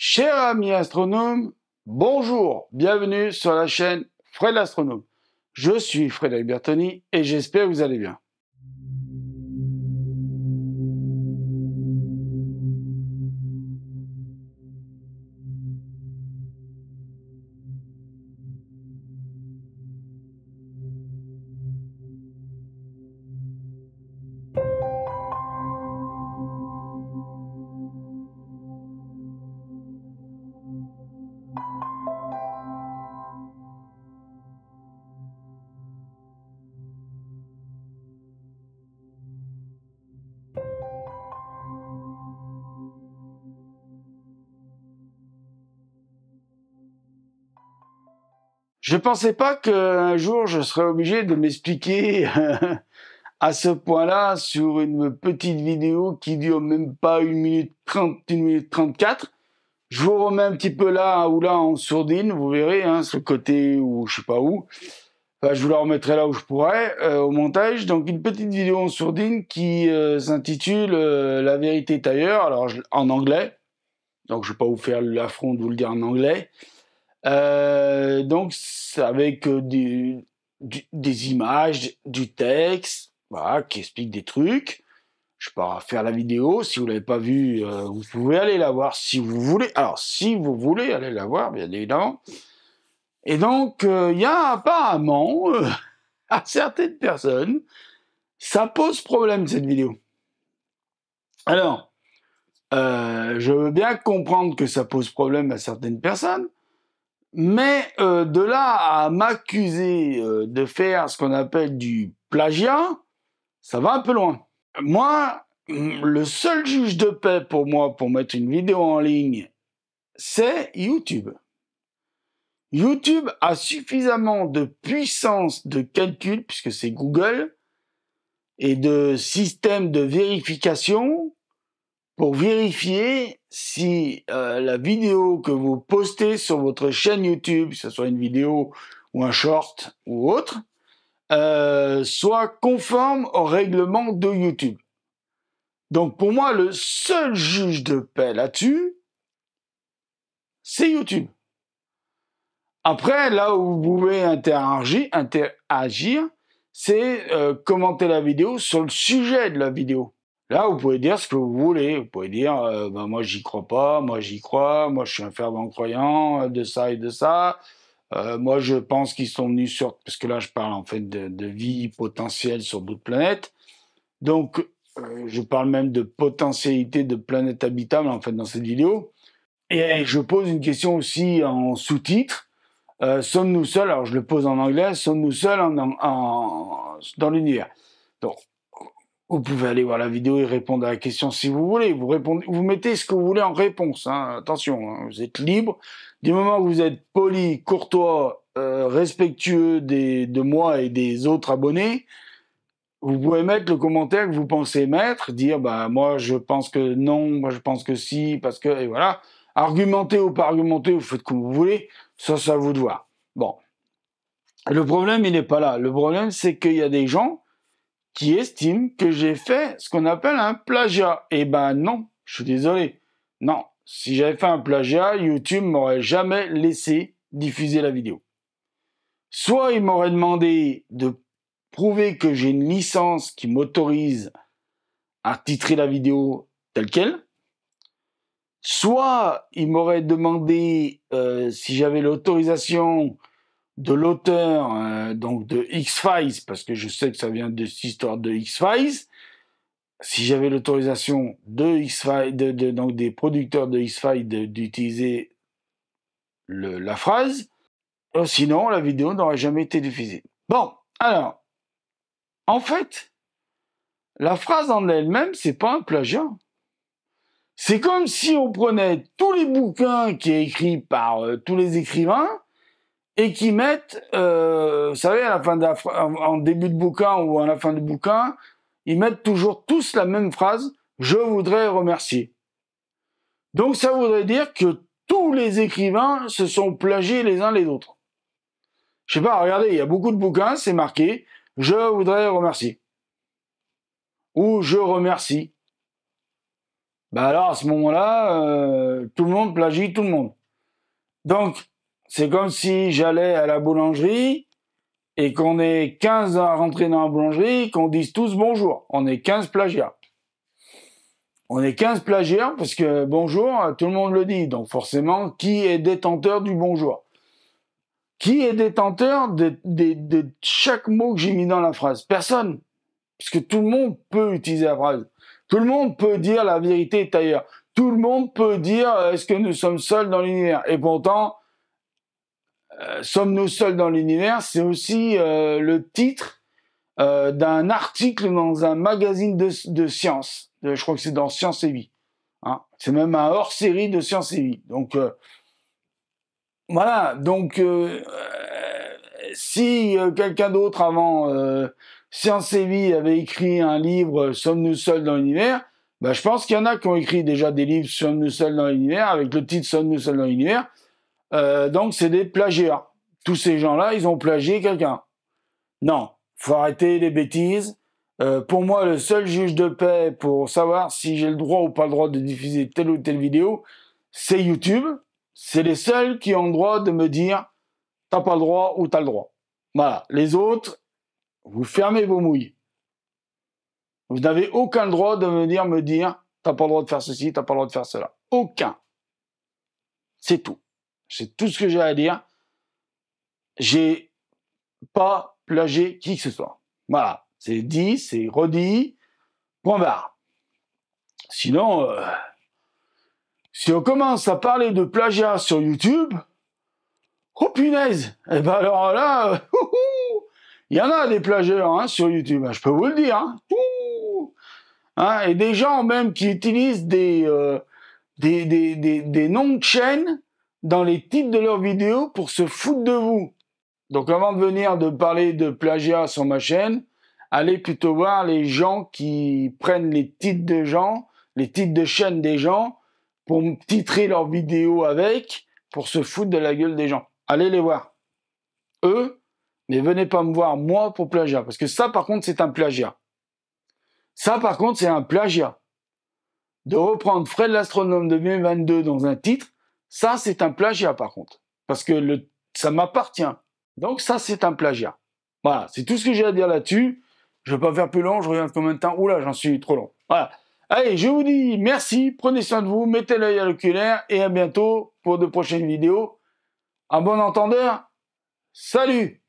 Chers amis astronomes, bonjour, bienvenue sur la chaîne Fred l'Astronome. Je suis Frédéric Bertoni et j'espère que vous allez bien. Je ne pensais pas qu'un jour je serais obligé de m'expliquer à ce point-là sur une petite vidéo qui dure même pas 1 minute 30, 1 minute 34. Je vous remets un petit peu là ou là en sourdine, vous verrez, hein, ce côté ou je sais pas où. Enfin, je vous la remettrai là où je pourrais au montage. Donc une petite vidéo en sourdine qui s'intitule La vérité est ailleurs, alors en anglais. Donc je ne vais pas vous faire l'affront de vous le dire en anglais. Donc c'est avec des images, du texte, voilà, qui explique des trucs. Je ne vais pas faire la vidéo. Si vous ne l'avez pas vue, vous pouvez aller la voir si vous voulez. Alors, si vous voulez aller la voir, bien évidemment. Et donc, il y a apparemment, à certaines personnes, ça pose problème, cette vidéo. Alors, je veux bien comprendre que ça pose problème à certaines personnes, mais de là à m'accuser de faire ce qu'on appelle du plagiat, ça va un peu loin. Moi, le seul juge de paix pour moi pour mettre une vidéo en ligne, c'est YouTube. YouTube a suffisamment de puissance de calcul, puisque c'est Google, et de système de vérification pour vérifier si la vidéo que vous postez sur votre chaîne YouTube, que ce soit une vidéo ou un short ou autre, soit conforme au règlement de YouTube. Donc pour moi, le seul juge de paix là-dessus, c'est YouTube. Après, là où vous pouvez interagir, c'est commenter la vidéo sur le sujet de la vidéo. Là, vous pouvez dire ce que vous voulez. Vous pouvez dire, moi j'y crois pas, moi j'y crois, moi je suis un fervent croyant de ça et de ça. Moi je pense qu'ils sont venus sur... Parce que là je parle en fait de vie potentielle sur d'autres planètes. Donc je parle même de potentialité de planètes habitables en fait dans cette vidéo. Et je pose une question aussi en sous-titre. Sommes-nous seuls, alors je le pose en anglais, sommes-nous seuls dans l'univers? Donc, vous pouvez aller voir la vidéo et répondre à la question si vous voulez. Vous mettez ce que vous voulez en réponse. Hein. Attention, hein, vous êtes libre. Du moment que vous êtes poli, courtois, respectueux de moi et des autres abonnés, vous pouvez mettre le commentaire que vous pensez mettre, dire bah moi je pense que non, moi je pense que si, parce que et voilà. Argumenter ou pas argumenter, vous faites comme vous voulez. Ça, c'est à vous de voir. Bon. Le problème, il n'est pas là. Le problème, c'est qu'il y a des gens qui estiment que j'ai fait ce qu'on appelle un plagiat. Eh ben non, je suis désolé. Non, si j'avais fait un plagiat, YouTube m'aurait jamais laissé diffuser la vidéo. Soit il m'aurait demandé de prouver que j'ai une licence qui m'autorise à titrer la vidéo telle quelle, soit il m'aurait demandé si j'avais l'autorisation de l'auteur donc de X-Files, parce que je sais que ça vient de cette histoire de X-Files, si j'avais l'autorisation de X-Files, donc des producteurs de X-Files d'utiliser la phrase, sinon la vidéo n'aurait jamais été diffusée. Bon, alors, en fait, la phrase en elle-même, c'est pas un plagiat. C'est comme si on prenait tous les bouquins qui sont écrits par tous les écrivains et qui mettent, vous savez, à la fin en début de bouquin ou à la fin du bouquin, ils mettent toujours tous la même phrase « Je voudrais remercier ». Donc ça voudrait dire que tous les écrivains se sont plagiés les uns les autres. Je sais pas, regardez, il y a beaucoup de bouquins, c'est marqué « Je voudrais remercier » ou « Je remercie ». bah alors à ce moment-là, tout le monde plagie tout le monde. Donc, c'est comme si j'allais à la boulangerie et qu'on est 15 à rentrer dans la boulangerie, qu'on dise tous bonjour. On est 15 plagiats. On est 15 plagiaires parce que bonjour, tout le monde le dit. Donc forcément, qui est détenteur du bonjour? Qui est détenteur de chaque mot que j'ai mis dans la phrase? Personne. Parce que tout le monde peut utiliser la phrase. Tout le monde peut dire la vérité est ailleurs. Tout le monde peut dire est-ce que nous sommes seuls dans l'univers? Et pourtant, sommes-nous seuls dans l'univers? C'est aussi le titre d'un article dans un magazine de sciences. Je crois que c'est dans Science et Vie. Hein. C'est même un hors-série de Science et Vie. Donc voilà. Donc si quelqu'un d'autre avant Science et Vie avait écrit un livre Sommes-nous seuls dans l'univers, ben, je pense qu'il y en a qui ont écrit déjà des livres Sommes-nous seuls dans l'univers avec le titre Sommes-nous seuls dans l'univers. Donc c'est des plagiats. Tous ces gens-là, ils ont plagié quelqu'un. Non, faut arrêter les bêtises. Pour moi, le seul juge de paix pour savoir si j'ai le droit ou pas le droit de diffuser telle ou telle vidéo, c'est YouTube. C'est les seuls qui ont le droit de me dire t'as pas le droit ou t'as le droit. Voilà. Les autres, vous fermez vos mouilles. Vous n'avez aucun droit de me dire t'as pas le droit de faire ceci, t'as pas le droit de faire cela. Aucun. C'est tout. C'est tout ce que j'ai à dire. J'ai pas plagié qui que ce soit. Voilà. C'est dit, c'est redit. Point barre. Sinon, si on commence à parler de plagiat sur YouTube, oh punaise! Et ben alors là, il y en a des plagiats hein, sur YouTube, je peux vous le dire. Hein. Hein, et des gens même qui utilisent des noms de chaînes dans les titres de leurs vidéos pour se foutre de vous. Donc avant de venir de parler de plagiat sur ma chaîne, allez plutôt voir les gens qui prennent les titres de gens, les titres de chaîne des gens, pour titrer leurs vidéos avec, pour se foutre de la gueule des gens. Allez les voir. Eux, mais venez pas me voir moi pour plagiat. Parce que ça, par contre, c'est un plagiat. Ça, par contre, c'est un plagiat. De reprendre Fred l'astronome de 2022 dans un titre, ça, c'est un plagiat, par contre. Parce que ça m'appartient. Donc ça, c'est un plagiat. Voilà, c'est tout ce que j'ai à dire là-dessus. Je ne vais pas faire plus long, je regarde combien de temps. Oula, j'en suis trop long. Voilà. Allez, je vous dis merci, prenez soin de vous, mettez l'œil à l'oculaire et à bientôt pour de prochaines vidéos. Un bon entendeur, salut!